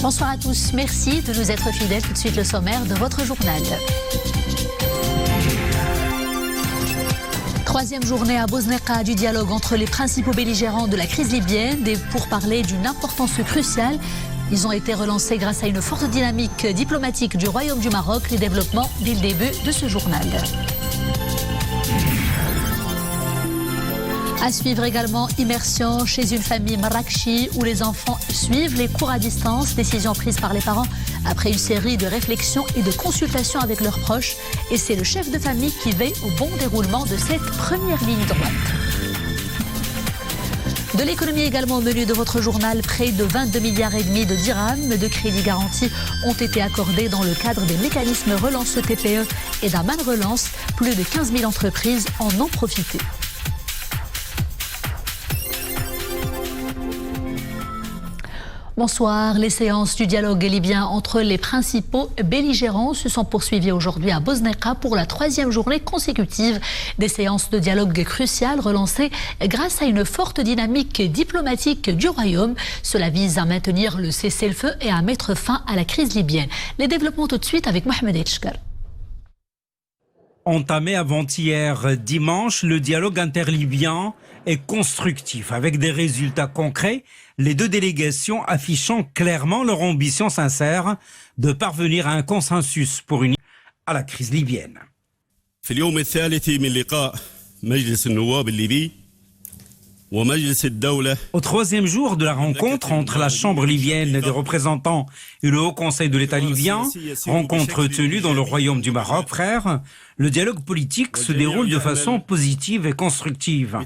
Bonsoir à tous, merci de nous être fidèles. Tout de suite le sommaire de votre journal. Troisième journée à Bosneka du dialogue entre les principaux belligérants de la crise libyenne, pour parler d'une importance cruciale. Ils ont été relancés grâce à une forte dynamique diplomatique du Royaume du Maroc. Les développements dès le début de ce journal. À suivre également, immersion chez une famille marrakchi où les enfants suivent les cours à distance. Décision prise par les parents après une série de réflexions et de consultations avec leurs proches. Et c'est le chef de famille qui veille au bon déroulement de cette première ligne droite. De l'économie également au menu de votre journal, près de 22,5 milliards de dirhams de crédits garantis ont été accordés dans le cadre des mécanismes relance TPE et d'Aman Relance. Plus de 15 000 entreprises en ont profité. Bonsoir. Les séances du dialogue libyen entre les principaux belligérants se sont poursuivies aujourd'hui à Bosneka pour la troisième journée consécutive. Des séances de dialogue cruciales relancées grâce à une forte dynamique diplomatique du Royaume. Cela vise à maintenir le cessez-le-feu et à mettre fin à la crise libyenne. Les développements tout de suite avec Mohamed Echkar. Entamé avant-hier dimanche, le dialogue interlibyen est constructif avec des résultats concrets, les deux délégations affichant clairement leur ambition sincère de parvenir à un consensus pour une à la crise libyenne. Au troisième jour de la rencontre entre la Chambre libyenne des représentants et le Haut Conseil de l'État libyen, rencontre tenue dans le Royaume du Maroc, frère, le dialogue politique se déroule de façon positive et constructive.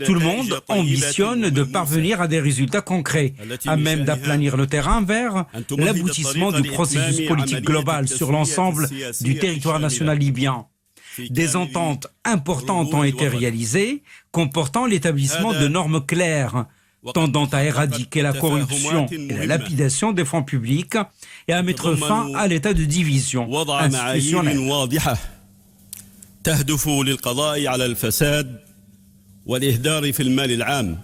Tout le monde ambitionne de parvenir à des résultats concrets, à même d'aplanir le terrain vers l'aboutissement du processus politique global sur l'ensemble du territoire national libyen. Des ententes importantes ont été réalisées, comportant l'établissement de normes claires, tendant à éradiquer la corruption et la lapidation des fonds publics et à mettre fin à l'état de division institutionnelle. تهدف للقضاء على الفساد والإهدار في المال العام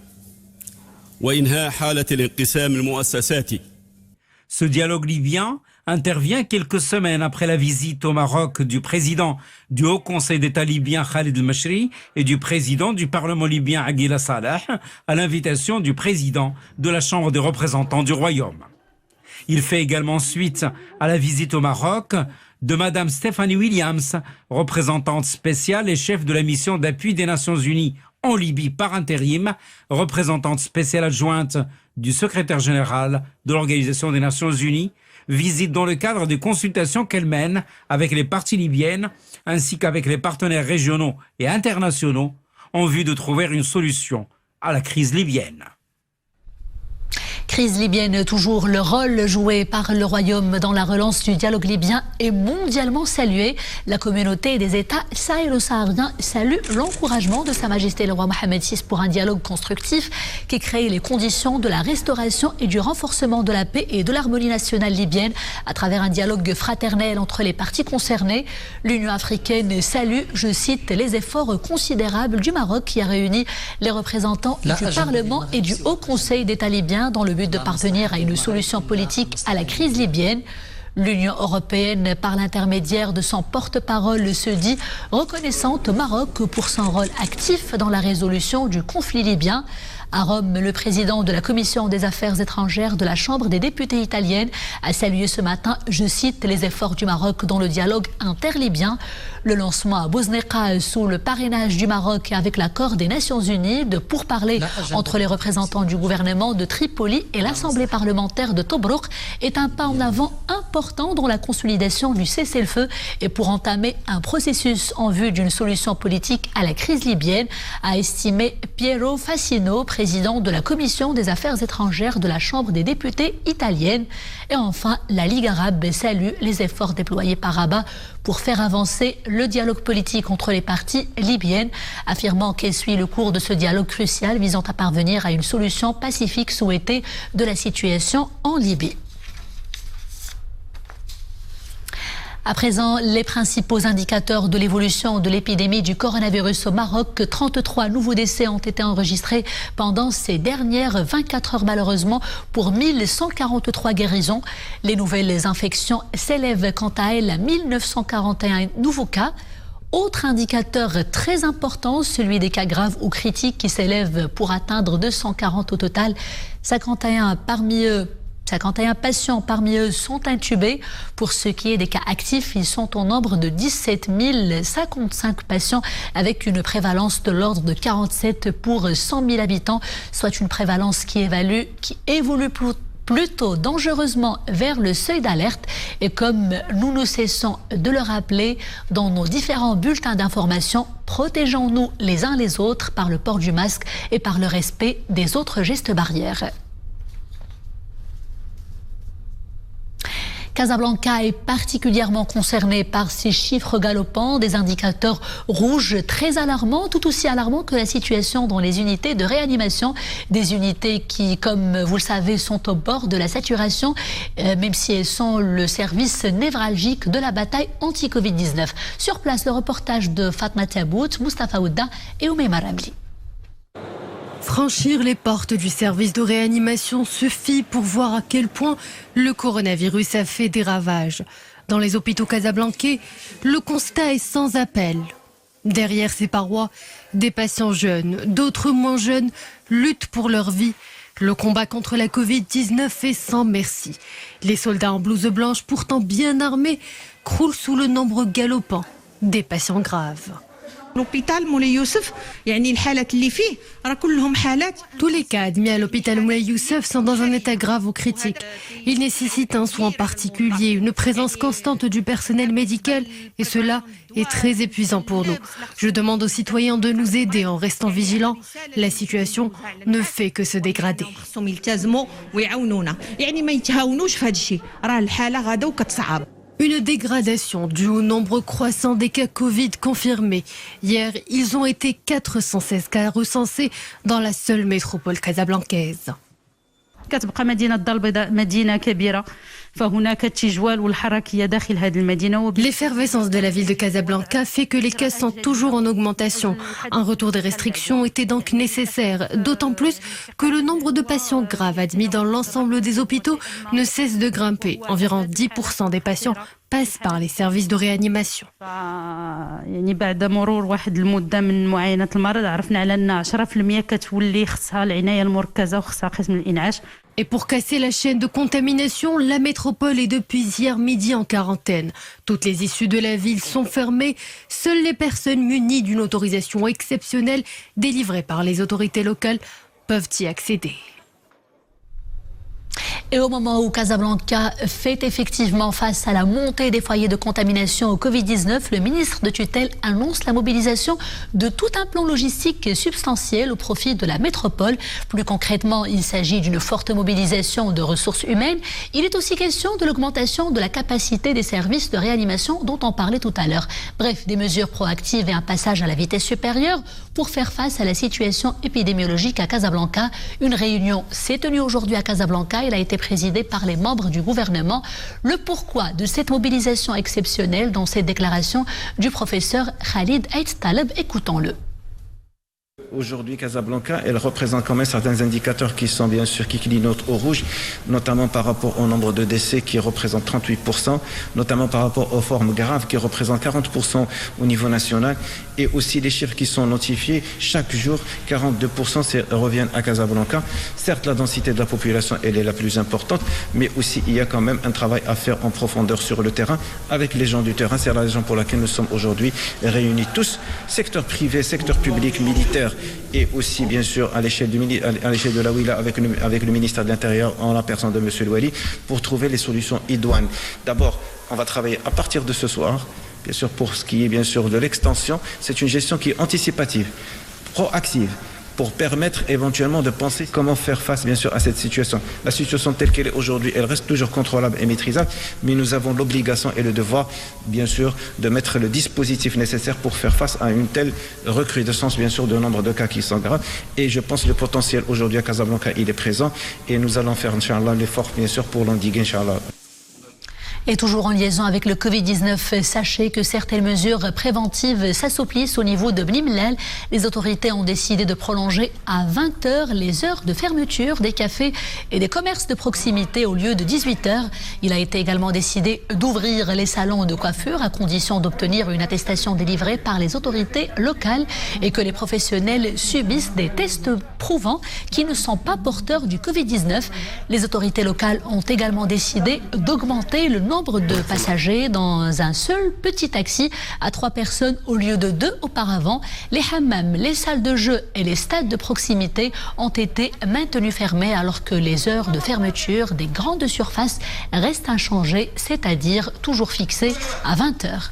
وإنهاء حالة الانقسام المؤسساتي. Ce dialogue libyen intervient quelques semaines après la visite au Maroc du président du Haut Conseil d'État libyen Khalid El-Mashri et du président du Parlement libyen Aguila Salah à l'invitation du président de la Chambre des représentants du Royaume. Il fait également suite à la visite au Maroc de Madame Stephanie Williams, représentante spéciale et chef de la mission d'appui des Nations Unies en Libye par intérim, représentante spéciale adjointe du secrétaire général de l'Organisation des Nations Unies, visite dans le cadre des consultations qu'elle mène avec les parties libyennes ainsi qu'avec les partenaires régionaux et internationaux en vue de trouver une solution à la crise libyenne. Crise libyenne, toujours le rôle joué par le Royaume dans la relance du dialogue libyen est mondialement salué. La communauté des États sahélo-sahariens salue l'encouragement de Sa Majesté le roi Mohamed VI pour un dialogue constructif qui crée les conditions de la restauration et du renforcement de la paix et de l'harmonie nationale libyenne à travers un dialogue fraternel entre les parties concernées. L'Union africaine salue, je cite, les efforts considérables du Maroc qui a réuni les représentants du Parlement et du Haut Conseil d'État libyen dans le but de parvenir à une solution politique à la crise libyenne. L'Union européenne, par l'intermédiaire de son porte-parole, se dit reconnaissante au Maroc pour son rôle actif dans la résolution du conflit libyen. À Rome, le président de la Commission des Affaires étrangères de la Chambre des députés italienne a salué ce matin, je cite, les efforts du Maroc dans le dialogue interlibyen. Le lancement à Bosneka sous le parrainage du Maroc et avec l'accord des Nations Unies de pourparlers entre les représentants du gouvernement de Tripoli et l'Assemblée parlementaire de Tobrouk est un pas en avant important dans la consolidation du cessez-le-feu et pour entamer un processus en vue d'une solution politique à la crise libyenne, a estimé Piero Fassino, président de la Commission des Affaires étrangères de la Chambre des députés italienne. Et enfin, la Ligue arabe salue les efforts déployés par Rabat pour faire avancer le dialogue politique entre les parties libyennes, affirmant qu'elle suit le cours de ce dialogue crucial visant à parvenir à une solution pacifique souhaitée de la situation en Libye. À présent, les principaux indicateurs de l'évolution de l'épidémie du coronavirus au Maroc. 33 nouveaux décès ont été enregistrés pendant ces dernières 24 heures malheureusement pour 1143 guérisons. Les nouvelles infections s'élèvent quant à elles à 1941 nouveaux cas. Autre indicateur très important, celui des cas graves ou critiques qui s'élève pour atteindre 240 au total. 51 patients parmi eux sont intubés. Pour ce qui est des cas actifs, ils sont au nombre de 17 055 patients avec une prévalence de l'ordre de 47 pour 100 000 habitants, soit une prévalence qui évolue plutôt dangereusement vers le seuil d'alerte. Et comme nous ne cessons de le rappeler dans nos différents bulletins d'information, protégeons-nous les uns les autres par le port du masque et par le respect des autres gestes barrières. Casablanca est particulièrement concernée par ces chiffres galopants, des indicateurs rouges très alarmants, tout aussi alarmants que la situation dans les unités de réanimation, des unités qui, comme vous le savez, sont au bord de la saturation, même si elles sont le service névralgique de la bataille anti-Covid-19. Sur place, le reportage de Fatma Tabout, Mustafa Ouda et Oumaima Ramli. Franchir les portes du service de réanimation suffit pour voir à quel point le coronavirus a fait des ravages. Dans les hôpitaux casablancais, le constat est sans appel. Derrière ces parois, des patients jeunes, d'autres moins jeunes, luttent pour leur vie. Le combat contre la Covid-19 est sans merci. Les soldats en blouse blanche, pourtant bien armés, croulent sous le nombre galopant des patients graves. Tous les cas admis à l'hôpital Moulay Youssef sont dans un état grave ou critique. Ils nécessitent un soin particulier, une présence constante du personnel médical et cela est très épuisant pour nous. Je demande aux citoyens de nous aider en restant vigilants. La situation ne fait que se dégrader. Une dégradation due au nombre croissant des cas Covid confirmés. Hier, ils ont été 416 cas recensés dans la seule métropole casablancaise. L'effervescence de la ville de Casablanca fait que les cas sont toujours en augmentation. Un retour des restrictions était donc nécessaire, d'autant plus que le nombre de patients graves admis dans l'ensemble des hôpitaux ne cesse de grimper. Environ 10% des patients passent par les services de réanimation. Et pour casser la chaîne de contamination, la métropole est depuis hier midi en quarantaine. Toutes les issues de la ville sont fermées. Seules les personnes munies d'une autorisation exceptionnelle délivrée par les autorités locales peuvent y accéder. Et au moment où Casablanca fait effectivement face à la montée des foyers de contamination au Covid-19, le ministre de tutelle annonce la mobilisation de tout un plan logistique substantiel au profit de la métropole. Plus concrètement, il s'agit d'une forte mobilisation de ressources humaines. Il est aussi question de l'augmentation de la capacité des services de réanimation dont on parlait tout à l'heure. Bref, des mesures proactives et un passage à la vitesse supérieure pour faire face à la situation épidémiologique à Casablanca. Une réunion s'est tenue aujourd'hui à Casablanca. Elle a été présidée par les membres du gouvernement. Le pourquoi de cette mobilisation exceptionnelle dans cette déclaration du professeur Khalid Aït Taleb, écoutons-le. Aujourd'hui, Casablanca, elle représente quand même certains indicateurs qui sont bien sûr qui clignotent au rouge, notamment par rapport au nombre de décès qui représente 38%, notamment par rapport aux formes graves qui représentent 40% au niveau national, et aussi les chiffres qui sont notifiés chaque jour, 42% reviennent à Casablanca. Certes, la densité de la population, elle est la plus importante, mais aussi il y a quand même un travail à faire en profondeur sur le terrain avec les gens du terrain. C'est la raison pour laquelle nous sommes aujourd'hui réunis tous, secteur privé, secteur public, militaire, et aussi bien sûr à l'échelle de la Ouila avec le ministère de l'Intérieur en la personne de M. Louali pour trouver les solutions idoines. D'abord, on va travailler à partir de ce soir, bien sûr pour ce qui est bien sûr de l'extension, c'est une gestion qui est anticipative, proactive, pour permettre éventuellement de penser comment faire face bien sûr à cette situation. La situation telle qu'elle est aujourd'hui, elle reste toujours contrôlable et maîtrisable, mais nous avons l'obligation et le devoir bien sûr de mettre le dispositif nécessaire pour faire face à une telle recrudescence bien sûr de nombre de cas qui sont graves. Et je pense que le potentiel aujourd'hui à Casablanca il est présent et nous allons faire Inch'Allah l'effort bien sûr pour l'endiguer Inch'Allah. Et toujours en liaison avec le Covid-19, sachez que certaines mesures préventives s'assouplissent au niveau de Bni Mellal. Les autorités ont décidé de prolonger à 20h les heures de fermeture des cafés et des commerces de proximité au lieu de 18h. Il a été également décidé d'ouvrir les salons de coiffure à condition d'obtenir une attestation délivrée par les autorités locales et que les professionnels subissent des tests prouvant qu'ils ne sont pas porteurs du Covid-19. Les autorités locales ont également décidé d'augmenter le nombre de passagers dans un seul petit taxi à 3 personnes au lieu de 2 auparavant. Les hammams, les salles de jeu et les stades de proximité ont été maintenus fermés alors que les heures de fermeture des grandes surfaces restent inchangées, c'est-à-dire toujours fixées à 20h.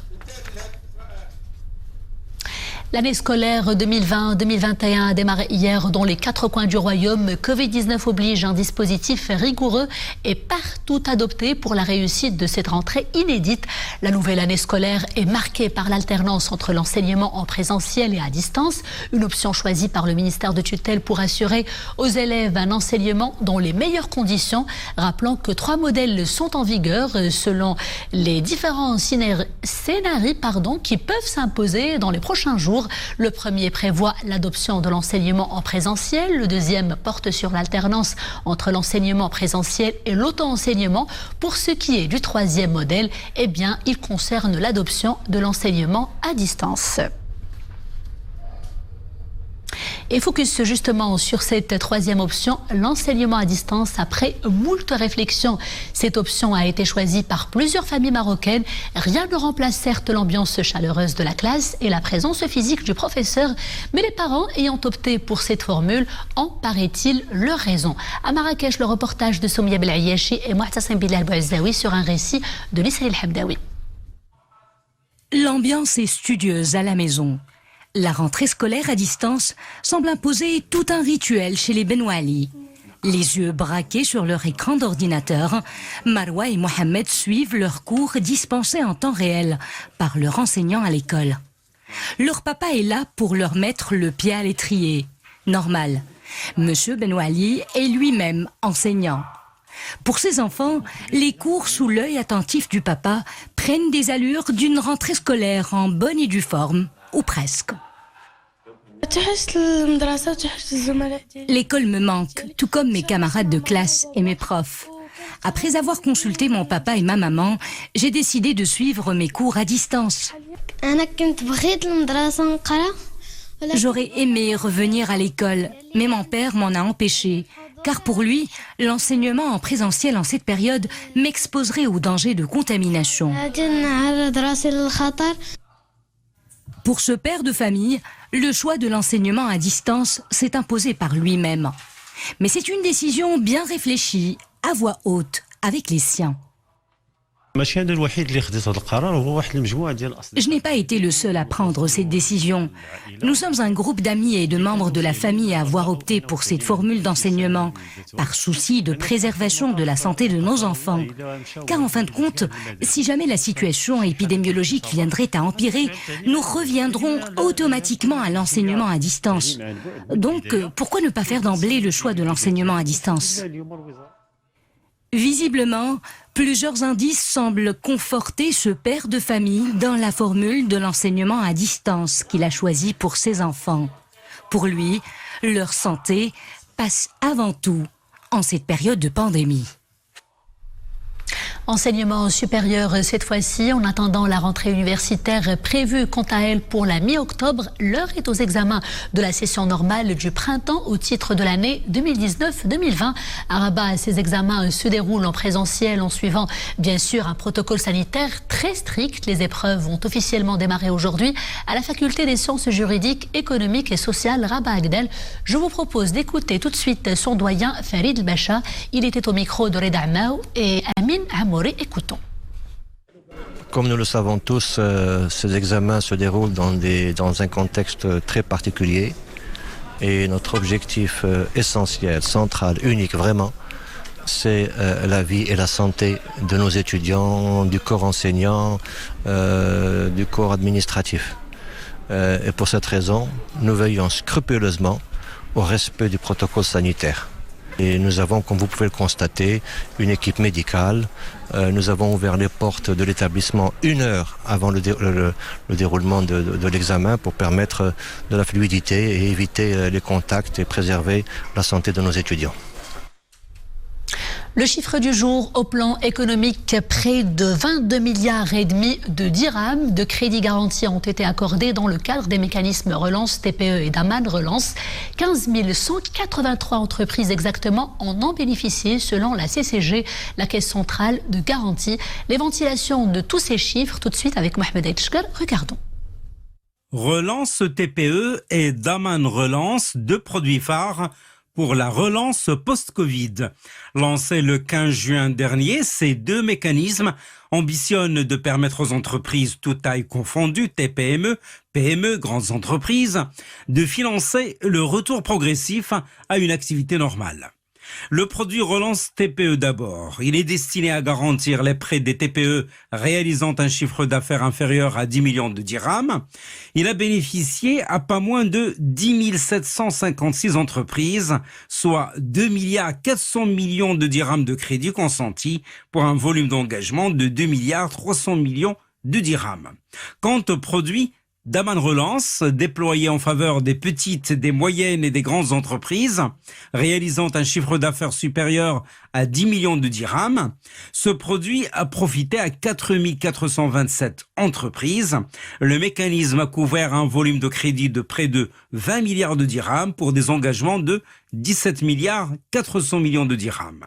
L'année scolaire 2020-2021 a démarré hier dans les 4 coins du royaume. Covid-19 oblige un dispositif rigoureux et partout adopté pour la réussite de cette rentrée inédite. La nouvelle année scolaire est marquée par l'alternance entre l'enseignement en présentiel et à distance, une option choisie par le ministère de tutelle pour assurer aux élèves un enseignement dans les meilleures conditions. Rappelons que 3 modèles sont en vigueur selon les différents scénarios qui peuvent s'imposer dans les prochains jours. Le premier prévoit l'adoption de l'enseignement en présentiel. Le deuxième porte sur l'alternance entre l'enseignement présentiel et l'auto-enseignement. Pour ce qui est du troisième modèle, eh bien, il concerne l'adoption de l'enseignement à distance. Et focus justement sur cette troisième option, l'enseignement à distance après moult réflexions. Cette option a été choisie par plusieurs familles marocaines. Rien ne remplace certes l'ambiance chaleureuse de la classe et la présence physique du professeur, mais les parents ayant opté pour cette formule en paraît-il leur raison. À Marrakech, le reportage de Soumia Belayachi et Mouhtassim Bilal Bouazaoui sur un récit de Nissa El Hamdaoui. L'ambiance est studieuse à la maison. La rentrée scolaire à distance semble imposer tout un rituel chez les Benouali. Les yeux braqués sur leur écran d'ordinateur, Marwa et Mohamed suivent leurs cours dispensés en temps réel par leur enseignant à l'école. Leur papa est là pour leur mettre le pied à l'étrier. Normal. Monsieur Benouali est lui-même enseignant. Pour ses enfants, les cours sous l'œil attentif du papa prennent des allures d'une rentrée scolaire en bonne et due forme. Ou presque. L'école me manque, tout comme mes camarades de classe et mes profs. Après avoir consulté mon papa et ma maman, j'ai décidé de suivre mes cours à distance. J'aurais aimé revenir à l'école, mais mon père m'en a empêché, car pour lui, l'enseignement en présentiel en cette période m'exposerait au danger de contamination. Pour ce père de famille, le choix de l'enseignement à distance s'est imposé par lui-même. Mais c'est une décision bien réfléchie, à voix haute, avec les siens. Je n'ai pas été le seul à prendre cette décision. Nous sommes un groupe d'amis et de membres de la famille à avoir opté pour cette formule d'enseignement, par souci de préservation de la santé de nos enfants. Car en fin de compte, si jamais la situation épidémiologique viendrait à empirer, nous reviendrons automatiquement à l'enseignement à distance. Donc, pourquoi ne pas faire d'emblée le choix de l'enseignement à distance ? Visiblement, plusieurs indices semblent conforter ce père de famille dans la formule de l'enseignement à distance qu'il a choisi pour ses enfants. Pour lui, leur santé passe avant tout en cette période de pandémie. Enseignement supérieur cette fois-ci, en attendant la rentrée universitaire prévue quant à elle pour la mi-octobre, l'heure est aux examens de la session normale du printemps au titre de l'année 2019-2020. À Rabat, ces examens se déroulent en présentiel en suivant bien sûr un protocole sanitaire très strict. Les épreuves ont officiellement démarré aujourd'hui à la faculté des sciences juridiques, économiques et sociales Rabat Agdel. Je vous propose d'écouter tout de suite son doyen Farid El Bacha. Il était au micro de Reda Amaou et Amin Amouri. Écoutons. Comme nous le savons tous, ces examens se déroulent dans un contexte très particulier et notre objectif essentiel, central, unique vraiment, c'est la vie et la santé de nos étudiants, du corps enseignant, du corps administratif. Et pour cette raison, nous veillons scrupuleusement au respect du protocole sanitaire. Et nous avons, comme vous pouvez le constater, une équipe médicale. Nous avons ouvert les portes de l'établissement 1 heure avant le déroulement de l'examen pour permettre de la fluidité et éviter les contacts et préserver la santé de nos étudiants. Le chiffre du jour au plan économique, près de 22 milliards et demi de dirhams de crédits garantis ont été accordés dans le cadre des mécanismes Relance TPE et d'Aman Relance. 15 183 entreprises exactement en ont bénéficié selon la CCG, la Caisse centrale de garantie. Les ventilations de tous ces chiffres, tout de suite avec Mohamed Aïtchkar, regardons. Relance TPE et d'Aman Relance, 2 produits phares pour la relance post-Covid. Lancés le 15 juin dernier, ces 2 mécanismes ambitionnent de permettre aux entreprises toutes tailles confondues, TPME, PME, grandes entreprises, de financer le retour progressif à une activité normale. Le produit Relance TPE d'abord. Il est destiné à garantir les prêts des TPE réalisant un chiffre d'affaires inférieur à 10 millions de dirhams. Il a bénéficié à pas moins de 10 756 entreprises, soit 2 400 millions de dirhams de crédit consentis pour un volume d'engagement de 2 300 millions de dirhams. Quant au produit d'Aman Relance, déployé en faveur des petites, des moyennes et des grandes entreprises, réalisant un chiffre d'affaires supérieur à 10 millions de dirhams, ce produit a profité à 4 427 entreprises. Le mécanisme a couvert un volume de crédit de près de 20 milliards de dirhams pour des engagements de 17 400 millions de dirhams.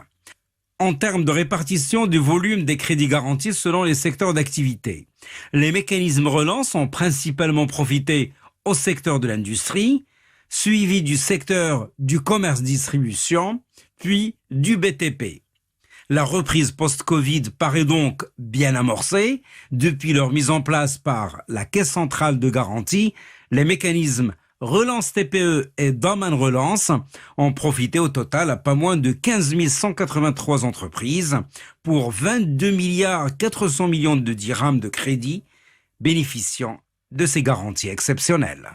En termes de répartition du volume des crédits garantis selon les secteurs d'activité, les mécanismes relance ont principalement profité au secteur de l'industrie, suivi du secteur du commerce-distribution, puis du BTP. La reprise post-Covid paraît donc bien amorcée. Depuis leur mise en place par la Caisse centrale de garantie, les mécanismes Relance TPE et d'Aman Relance ont profité au total à pas moins de 15 183 entreprises pour 22 400 millions de dirhams de crédit bénéficiant de ces garanties exceptionnelles.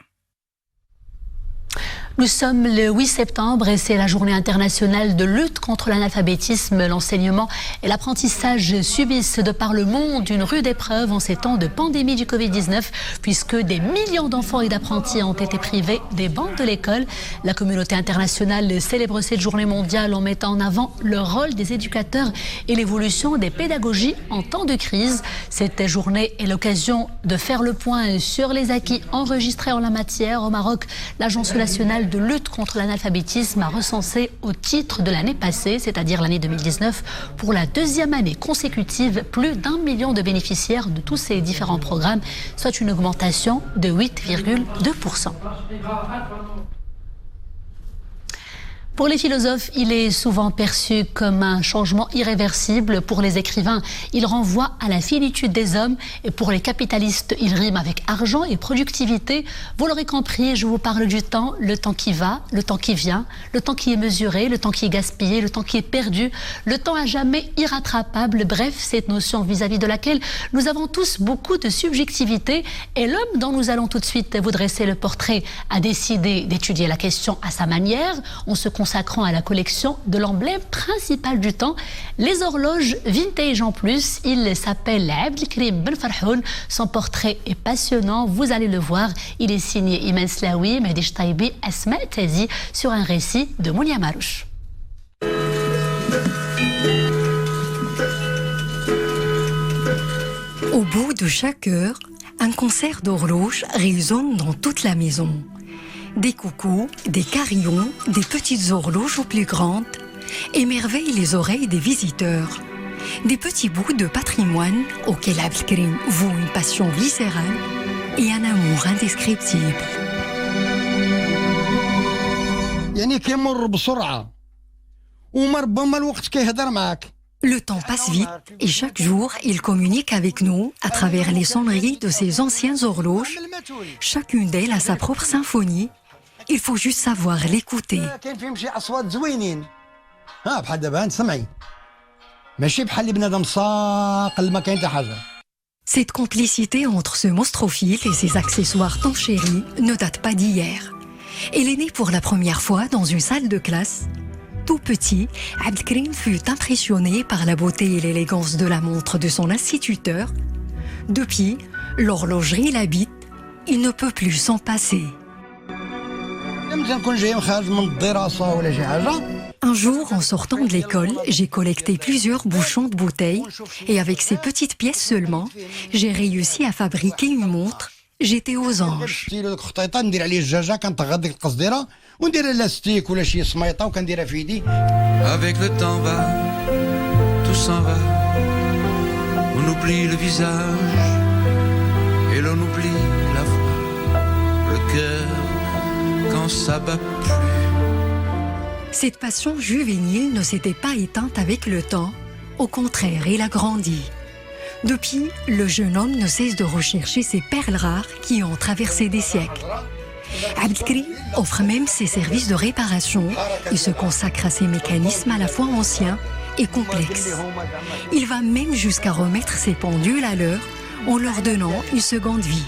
Nous sommes le 8 septembre et c'est la journée internationale de lutte contre l'analphabétisme. L'enseignement et l'apprentissage subissent de par le monde une rude épreuve en ces temps de pandémie du Covid-19 puisque des millions d'enfants et d'apprentis ont été privés des bancs de l'école. La communauté internationale célèbre cette journée mondiale en mettant en avant le rôle des éducateurs et l'évolution des pédagogies en temps de crise. Cette journée est l'occasion de faire le point sur les acquis enregistrés en la matière. Au Maroc, l'Agence nationale de lutte contre l'analphabétisme a recensé au titre de l'année passée, c'est-à-dire l'année 2019, pour la 2e année consécutive, plus d'1 million de bénéficiaires de tous ces différents programmes, soit une augmentation de 8,2%. Pour les philosophes, il est souvent perçu comme un changement irréversible. Pour les écrivains, il renvoie à la finitude des hommes. Et pour les capitalistes, il rime avec argent et productivité. Vous l'aurez compris, je vous parle du temps, le temps qui va, le temps qui vient, le temps qui est mesuré, le temps qui est gaspillé, le temps qui est perdu, le temps à jamais irrattrapable. Bref, cette notion vis-à-vis de laquelle nous avons tous beaucoup de subjectivité. Et l'homme dont nous allons tout de suite vous dresser le portrait a décidé d'étudier la question à sa manière, en se consacrant à la collection de l'emblème principal du temps, les horloges vintage en plus. Il s'appelle Abdelkrim Ben Farhoun. Son portrait est passionnant, vous allez le voir. Il est signé Iman Slaoui, Mehdi Chtaibi, Asma Tazi, sur un récit de Mounia Marouche. Au bout de chaque heure, un concert d'horloges résonne dans toute la maison. Des coucous, des carillons, des petites horloges aux plus grandes émerveillent les oreilles des visiteurs. Des petits bouts de patrimoine auxquels Abdelkrim voue une passion viscérale et un amour indescriptible. Le temps passe vite et chaque jour, il communique avec nous à travers les sonneries de ses anciennes horloges. Chacune d'elles a sa propre symphonie. Il faut juste savoir l'écouter. Cette complicité entre ce monstrophile et ses accessoires tant chéris ne date pas d'hier. Elle est née pour la première fois dans une salle de classe. tout petit, Abdelkrim fut impressionné par la beauté et l'élégance de la montre de son instituteur. Depuis, l'horlogerie l'habite, il ne peut plus s'en passer. Un jour, en sortant de l'école, j'ai collecté plusieurs bouchons de bouteilles et avec ces petites pièces seulement, j'ai réussi à fabriquer une montre. J'étais aux anges. Avec le temps va, tout s'en va. On oublie le visage et l'on oublie la voix, le cœur quand ça bat plus. Cette passion juvénile ne s'était pas éteinte avec le temps. Au contraire, il a grandi. Depuis, le jeune homme ne cesse de rechercher ces perles rares qui ont traversé des siècles. Abdelkrim offre même ses services de réparation et se consacre à ces mécanismes à la fois anciens et complexes. Il va même jusqu'à remettre ses pendules à l'heure en leur donnant une seconde vie.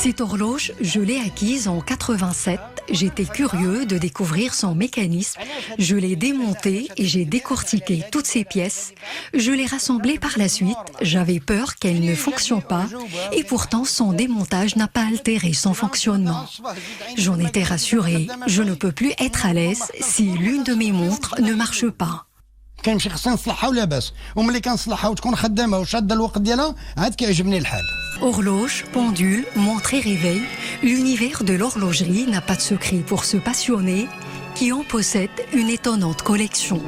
Cette horloge, je l'ai acquise en 87. J'étais curieux de découvrir son mécanisme. Je l'ai démontée et j'ai décortiqué toutes ses pièces. Je l'ai rassemblée par la suite. J'avais peur qu'elle ne fonctionne pas. Et pourtant, son démontage n'a pas altéré son fonctionnement. J'en étais rassurée. Je ne peux plus être à l'aise si l'une de mes montres ne marche pas. كنمشي خصنا نصلحها ولا باس وملي كنصلحها وتكون خدامه وشاده الوقت ديالها عاد كيعجبني الحال. Horloge, pendule, montre et réveil, l'univers de l'horlogerie n'a pas de secret pour ce passionné qui en possède une étonnante collection.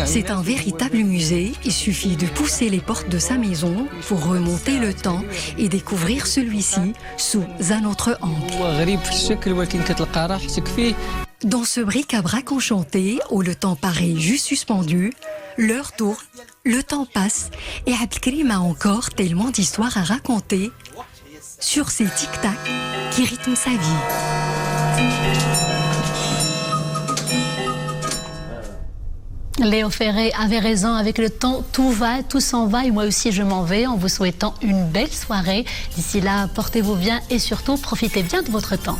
C'est un véritable musée. Il suffit de pousser les portes de sa maison pour remonter le temps et découvrir celui-ci sous un autre angle. Dans ce bric-à-brac enchanté où le temps paraît juste suspendu, l'heure tourne, le temps passe et Abdelkrim a encore tellement d'histoires à raconter sur ces tic-tac qui rythment sa vie. Léo Ferré avait raison, avec le temps, tout va, tout s'en va et moi aussi je m'en vais en vous souhaitant une belle soirée. D'ici là, portez-vous bien et surtout profitez bien de votre temps.